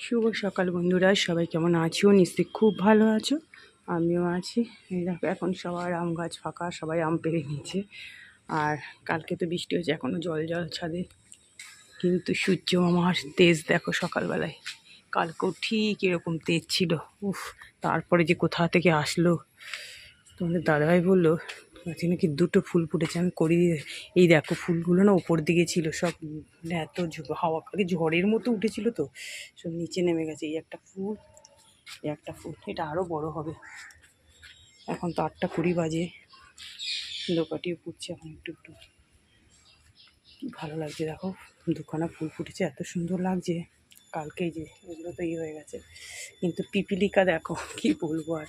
শুভ সকাল বন্ধুরা, সবাই কেমন আছো? নিশ্চয়ই খুব ভালো আছো। আমিও আছি। এই দেখো এখন সবার আম গাছ ফাঁকা, সবাই আম পেড়ে নিচ্ছে। আর কালকে তো বৃষ্টি হয়েছে, এখনও জল জল ছাদে। কিন্তু সূর্য মামার তেজ দেখো সকালবেলায়। কালকেও ঠিক এরকম তেজ ছিল। উফ, তারপরে যে কোথা থেকে আসলো। তোমাদের দাদাভাই বললো গাছে নাকি দুটো ফুল ফুটেছে। আমি করি, এই দেখো ফুলগুলো না ওপর দিকে ছিল সব, এত হাওয়া কালে ঝড়ের মতো উঠেছিল তো সব নিচে নেমে গেছে। এই একটা ফুল, এই একটা ফুল, এটা আরও বড় হবে। এখন তো 8:20 বাজে, দোপাটিও ফুটছে এখন একটু একটু। কি ভালো লাগছে দেখো, দুখানা ফুল ফুটেছে, এত সুন্দর লাগছে। কালকেই যে এগুলো তো হয়ে গেছে, কিন্তু পিপিলিকা দেখো কি বলবো আর,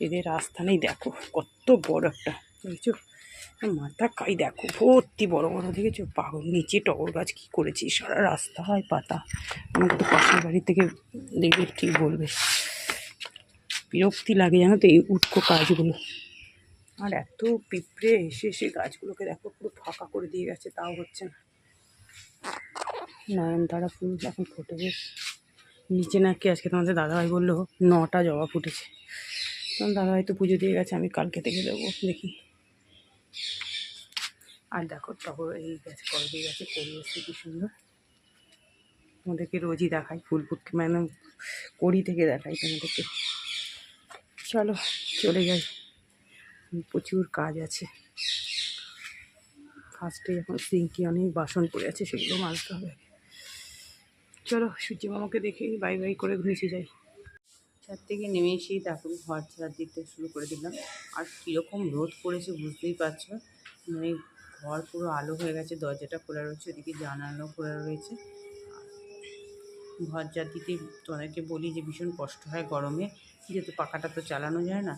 এদের রাস্তা নেই। দেখো কত বড় একটা, দেখছো মাথা কাই, দেখো ভর্তি বড় বড়, দেখেছো পাগল। নিচে টগর গাছ কি করেছি, সারা রাস্তা হয় পাতা। আমাকে তো পাশের বাড়ি থেকে দেখবে ঠিক বলবে, বিরক্তি লাগে জানো তো এই উটকো কাজগুলো। আর এত পিঁপড়ে এসে এসে গাছগুলোকে দেখো পুরো ফাঁকা করে দিয়ে গেছে, তাও হচ্ছে না। নয়নতারা ফুল এখন ফুটে বেশ। নিচে নাকি আজকে তোমাদের দাদাভাই বললো 9টা জবা ফুটেছে। তোমার দাদাভাই তো পুজো দিয়ে গেছে, আমি কালকে থেকে দেবো দেখি। আর দেখো টগর এই গাছ করবে গাছে করি এসছে কি সুন্দর। তোমাদেরকে রোজই দেখাই ফুল ফুটকে, মানে কড়ি থেকে দেখাই তোমাদেরকে। চলো চলে যাই, প্রচুর কাজ আছে। ফার্স্টে এখন সিঙ্কি অনেক বাসন পড়ে আছে, সেগুলো মাজতে হবে। চলো সূর্য মামাকে দেখে বাই বাই করে নিচে যাই। ছাদ থেকে নেমে এসেই তারপরে ঘর ঝাড় দিতে শুরু করে দিলাম। আর কীরকম রোদ পড়েছে বুঝতেই পারছো, মানে ঘর পুরো আলো হয়ে গেছে। দরজাটা খোলা রয়েছে, ওদিকে জানালাও খোলা রয়েছে। ঘর ঝাড় দিতে তোমাদেরকে বলি যে ভীষণ কষ্ট হয় গরমে, যেহেতু পাখাটা তো চালানো যায় না।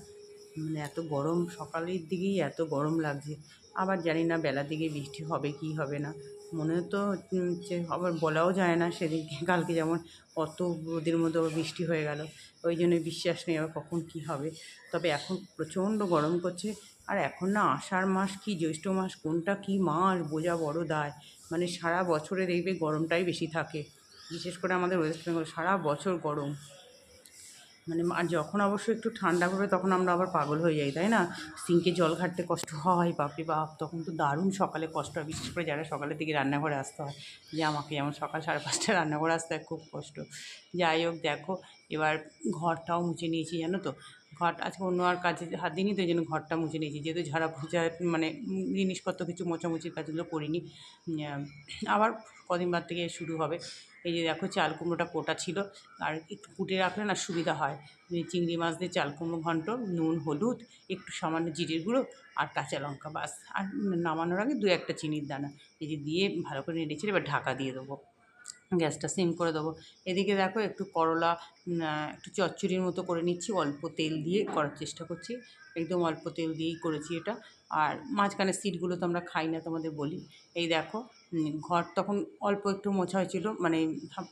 মানে এত গরম, সকালের দিকেই এত গরম লাগছে। আবার জানি না বেলার দিকে বৃষ্টি হবে কি হবে না, মনে তো হচ্ছে, আবার বলাও যায় না। সেদিনকে কালকে যেমন অত রোদের মধ্যে আবার বৃষ্টি হয়ে গেল, ওই জন্য বিশ্বাস নেই আবার কখন কি হবে। তবে এখন প্রচণ্ড গরম করছে। আর এখন না আষাঢ় মাস কি জ্যৈষ্ঠ মাস কোনটা কি মাস বোঝা বড় দায়। মানে সারা বছরে দেখবে গরমটাই বেশি থাকে, বিশেষ করে আমাদের ওয়েস্ট বেঙ্গল সারা বছর গরম। মানে আর যখন অবশ্য একটু ঠান্ডা পড়বে তখন আমরা আবার পাগল হয়ে যাই, তাই না? সিঙ্কে জল ঘাটতে কষ্ট হয়, বাপরে বাপ, তখন তো দারুণ সকালে কষ্ট হয়। বিশেষ করে যারা সকালের দিকে রান্নাঘরে আসতে হয়, যে আমাকে যেমন সকাল 5:30টায় রান্নাঘরে আসতে হয়, খুব কষ্ট। যাই হোক দেখো, এবার ঘরটাও মুছে নিয়েছি জানো তো। ঘর আজকে অন্য আর কাজে হাত দিইনি, তো এই জন্য ঘরটা মুছে নিয়েছি, যেহেতু ঝাড়া পোছা মানে জিনিসপত্র কিছু মোছামুছির কাজগুলো করিনি। আবার কদিন বাদ থেকে শুরু হবে। এই যে দেখো চাল কুমড়োটা পোটা ছিল, আর একটু কুটে রাখলে না সুবিধা হয়। চিংড়ি মাছ দিয়ে চাল কুমড়ো ঘন্ট, নুন হলুদ একটু সামান্য জিরের গুঁড়ো আর কাঁচা লঙ্কা, বাস। আর নামানোর আগে 2-1টা চিনির দানা, এই যে দিয়ে ভালো করে নেড়েছি। এবার ঢাকা দিয়ে দেবো, গ্যাসটা সিম করে দেবো। এদিকে দেখো একটু করলা একটু চচ্চড়ির মতো করে নিচ্ছি, অল্প তেল দিয়ে করার চেষ্টা করছি। একদম অল্প তেল দিয়েই করেছি এটা। আর মাঝখানে সিটগুলো তো আমরা খাই না, তোমাদের বলি। এই দেখো ঘর তখন অল্প একটু মোছা হয়েছিল, মানে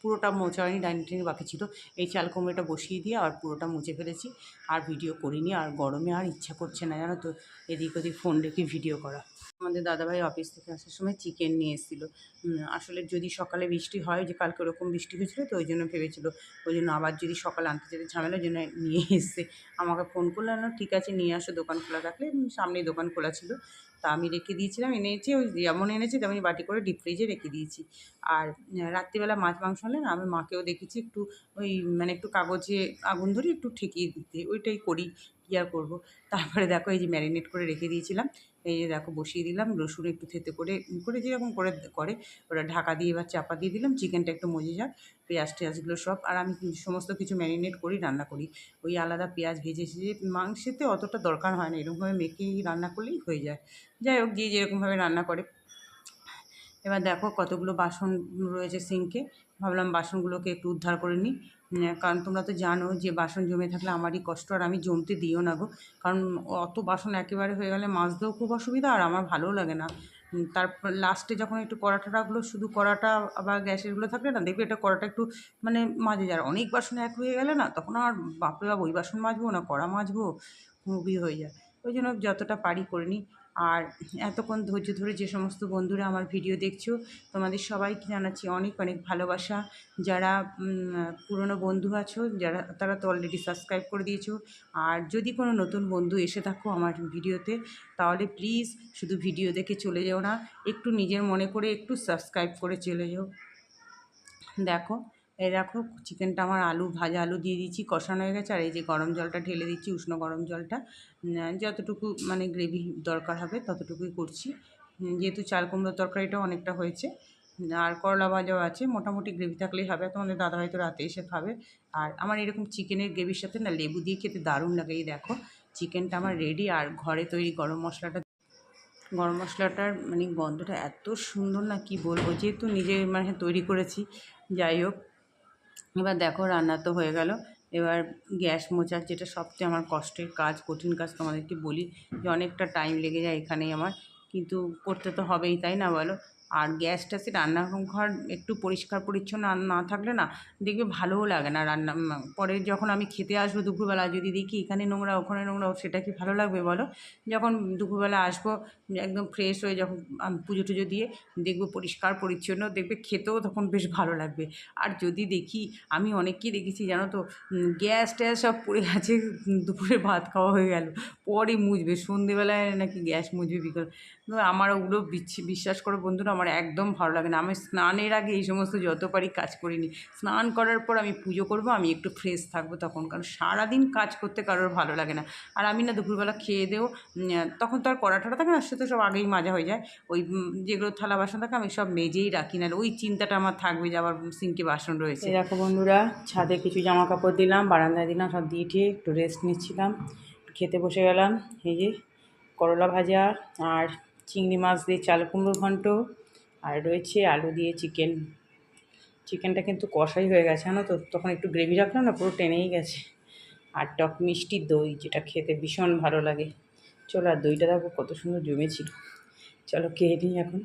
পুরোটা মোছা হয়নি, ডাইনিং টেবিল বাকি ছিল। এই চাল কুমড়োটা বসিয়ে দিয়ে আর পুরোটা মুছে ফেলেছি। আর ভিডিও করিনি, আর গরমে আর ইচ্ছা করছে না জানো তো এদিক ওদিক ফোন রেখে ভিডিও করা। আমাদের দাদাভাই অফিস থেকে আসার সময় চিকেন নিয়ে এসেছিলো। আসলে যদি সকালে বৃষ্টি হয়, যে কালকে ওরকম বৃষ্টি হয়েছিল, তো ওই জন্য ভেবেছিল, ওই জন্য আবার যদি সকালে আনতে যেতে ঝামেলার জন্য নিয়ে এসছে। আমাকে ফোন করলো, না ঠিক আছে নিয়ে আসো, দোকান খোলা থাকলে। সামনেই দোকান খোলা ছিল, তা আমি রেখে দিয়েছিলাম। এনেছি ওই যেমন এনেছি তেমনি বাটি করে ডিপ ফ্রিজে রেখে দিয়েছি। আর রাত্রিবেলা মাছ মাংস হলে না, আমি মাকেও দেখেছি একটু ওই মানে একটু কাগজে আগুন ধরে একটু ঠেকিয়ে দিতে, ওইটাই করি, কী আর করবো। তারপরে দেখো এই যে ম্যারিনেট করে রেখে দিয়েছিলাম, এই যে দেখো বসিয়ে দিলাম। রসুন একটু থেতে করে করে যেরকম করে করে ওটা ঢাকা দিয়ে এবার চাপা দিয়ে দিলাম। চিকেনটা একটু মজে যাক, পেঁয়াজ টেয়াজগুলো সব। আর আমি সমস্ত কিছু ম্যারিনেট করি, রান্না করি। ওই আলাদা পেঁয়াজ ভেজে সেজে মাংসেতে অতটা দরকার হয় না, এরকমভাবে মেখেই রান্না করলেই হয়ে যায়। যাই হোক, যে যেরকমভাবে রান্না করে। এবার দেখো কতগুলো বাসন রয়েছে সিঙ্কে, ভাবলাম বাসনগুলোকে একটু উদ্ধার করে নিই। কারণ তোমরা তো জানো যে বাসন জমে থাকলে আমারই কষ্ট, আর আমি জমতে দিও না গো। কারণ অত বাসন একেবারে হয়ে গেলে মাজতেও খুব অসুবিধা, আর আমার ভালোও লাগে না। তারপর লাস্টে যখন একটু কড়া টড়াগুলো, শুধু কড়াটা আবার গ্যাসেরগুলো থাকলে না, দেখবে এটা কড়াটা একটু মানে মাজে যায়। অনেক বাসন এক হয়ে গেলে না, তখন আর বাপরে বাপ ওই বাসন মাজবো না কড়া মাজবো, খুবই হয়ে যায়। ওই জন্য যতটা পারি করে নিই। আর এতক্ষণ ধৈর্য ধরে যে সমস্ত বন্ধুরা আমার ভিডিও দেখছো, তোমাদের সবাইকে জানাচ্ছি অনেক অনেক ভালোবাসা। যারা পুরনো বন্ধু আছো, যারা তারা তো অলরেডি সাবস্ক্রাইব করে দিয়েছো। আর যদি কোনো নতুন বন্ধু এসে থাকো আমার ভিডিওতে, তাহলে প্লিজ শুধু ভিডিও দেখে চলে যেও না, একটু নিজের মনে করে একটু সাবস্ক্রাইব করে চলে যেও। দেখো, এই দেখো চিকেনটা আমার ভাজা আলু দিয়ে দিচ্ছি, কষানো হয়ে গেছে। আর এই যে গরম জলটা ঢেলে দিচ্ছি, উষ্ণ গরম জলটা। যতটুকু মানে গ্রেভি দরকার হবে ততটুকুই করছি। যেহেতু চাল কুমড়োর তরকারিটা অনেকটা হয়েছে, আর করলা ভাজাও আছে, মোটামুটি গ্রেভি থাকলেই হবে। তোমাদের দাদা হয়তো রাতে এসে খাবে। আর আমার এরকম চিকেনের গ্রেভির সাথে না লেবু দিয়ে খেতে দারুণ লাগে। এই দেখো চিকেনটা আমার রেডি। আর ঘরে তৈরি গরম মশলাটার মানে গন্ধটা এত সুন্দর না, কি বলবো, যেহেতু নিজে মানে তৈরি করেছি। যাই হোক, এবার দেখো রান্না তো হয়ে গেল। এবার গ্যাস মোছার, যেটা সবচেয়ে আমার কষ্টের কাজ, কঠিন কাজ, তোমাদেরকে বলি যে অনেকটা টাইম লেগে যায় এখানেই আমার, কিন্তু করতে তো হবেই, তাই না বলো? আর গ্যাসটা সে রান্নাঘর একটু পরিষ্কার পরিচ্ছন্ন না থাকলে না, দেখবে ভালোও লাগে না রান্না। পরে যখন আমি খেতে আসবো দুপুরবেলা, যদি দেখি এখানে নোংরা ওখানে নোংরা, সেটা কি ভালো লাগবে বলো? যখন দুপুরবেলা আসবো একদম ফ্রেশ হয়ে, যখন পুজো টুজো দিয়ে দেখবো পরিষ্কার পরিচ্ছন্ন, দেখবে খেতেও তখন বেশ ভালো লাগবে। আর যদি দেখি, আমি অনেককেই দেখেছি জানো তো, গ্যাস ট্যাস সব পড়ে আছে, দুপুরে ভাত খাওয়া হয়ে গেল, পরে মুছবে, সন্ধেবেলায় নাকি গ্যাস মুছবে বিকেল। আমার ওগুলো বিশ্বাস করো বন্ধুরা, আমার একদম ভালো লাগে না। আমি স্নানের আগে এই সমস্ত যত পারি কাজ করিনি। স্নান করার পর আমি পুজো করব, আমি একটু ফ্রেশ থাকবো তখন, কারণ সারাদিন কাজ করতে কারোর ভালো লাগে না। আর আমি না দুপুরবেলা খেয়ে দেও, তখন তো আর কড়া ঠড়া থাকে না, সে তো সব আগেই মাজা হয়ে যায়। ওই যেগুলো থালা বাসন থাকে আমি সব মেজেই রাখি, না ওই চিন্তাটা আমার থাকবে যে আবার সিঙ্কে বাসন রয়েছে। দেখো বন্ধুরা, ছাদে কিছু জামা কাপড় দিলাম, বারান্দায় দিলাম, সব দিয়ে ঠিক একটু রেস্ট নিচ্ছিলাম, খেতে বসে গেলাম। এই যে করলা ভাজা আর চিংড়ি মাছ দিয়ে চাল কুমড়ো ঘন্ট, আর রয়েছে আলু দিয়ে চিকেন। চিকেনটা কিন্তু কষাই হয়ে গেছে জানো তো, তখন একটু গ্রেভি রাখলাম না, পুরো টেনেই গেছে। আর টক মিষ্টি দই, যেটা খেতে ভীষণ ভালো লাগে। চলো, আর দইটা দেখো কত সুন্দর জমেছিল। চলো খেয়ে নিই এখন।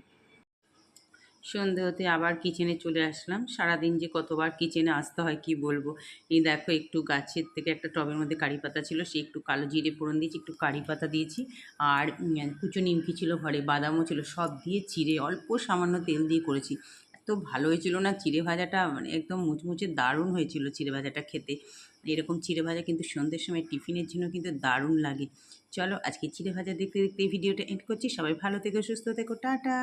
সন্ধে হতে আবার কিচেনে চলে আসলাম। সারাদিন যে কতবার কিচেনে আসতে হয় কি বলবো। এই দেখো একটু গাছের থেকে একটা টবের মধ্যে কারি পাতা ছিল, সে একটু কালো জিরে ফোড়ন দিয়েছি, একটু কারি পাতা দিয়েছি। আর কুচো নিমকি ছিল ঘরে, বাদামও ছিল, সব দিয়ে চিড়ে অল্প সামান্য তেল দিয়ে করেছি। এত ভালো হয়েছিল না চিড়ে ভাজাটা, মানে একদম মুচমুচে দারুণ হয়েছিল চিড়ে ভাজাটা খেতে। এরকম চিড়ে ভাজা কিন্তু সন্ধ্যের সময় টিফিনের জন্য কিন্তু দারুণ লাগে। চলো আজকে চিড়ে ভাজা দেখতে দেখতে এই ভিডিওটা এন্ড করছি। সবাই ভালো থেকো, সুস্থ থেকো, টাটা।